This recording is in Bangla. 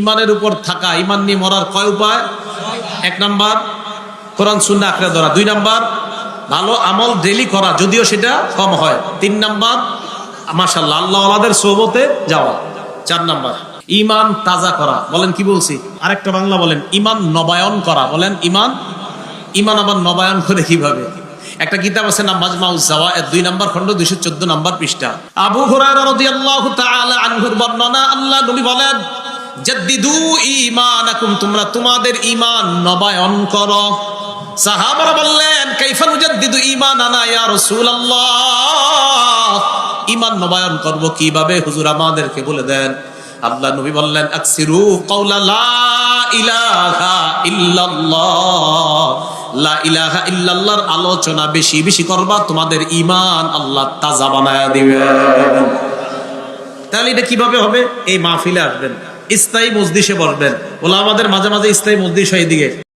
ইমানের উপর থাকা, ইমান নিয়ে মরার কয় উপায়? এক নাম্বার কোরআন সুন্নাহ আঁকড়ে ধরা, দুই নাম্বার ভালো আমল ডেইলি করা যদিও সেটা কম হয়, তিন নাম্বার মাশাআল্লাহ আল্লাহ ওয়ালাদের সোহবতে যাওয়া, চার নাম্বার ইমান তাজা করা। বলেন কি বলছি? আরেকটা বাংলা বলেন, ইমান নবায়ন করা। বলেন ইমান আবার নবায়ন করে কিভাবে? একটা কিতাব আছে না মাজমাউজ জাওয়ায়েদ, 2 নম্বর খণ্ড 214 নম্বর পৃষ্ঠা। আবু হুরায়রা রাদিয়াল্লাহু তাআলা আনহুর বর্ণনা, আল্লাহ নবী বলেন জাদ্দিদু ঈমানাকুম, তোমরা তোমাদের ঈমান নবায়ন করো। সাহাবারা বললেন কাইফা নুজাদ্দিদু ঈমানানা ইয়া রাসূলুল্লাহ, ঈমান নবায়ন করব কিভাবে হুজুর আমাদেরকে বলে দেন। আল্লাহ নবী বললেন আকসিরু কাওলা লা ইলাহা ইল্লাল্লাহ, লা ইলাহা ইল্লাল্লাহর আলোচনা বেশি বেশি করবা, তোমাদের ঈমান আল্লাহ তাজা বানায়া দিবেন। তাহলে এটা কিভাবে হবে? এই মাহফিলে আসবেন, ইস্তায়ী মজলিসে বসবেন, ওলামাদের মাঝে মাঝে ইস্তায়ী মজলিস হয় এদিকে।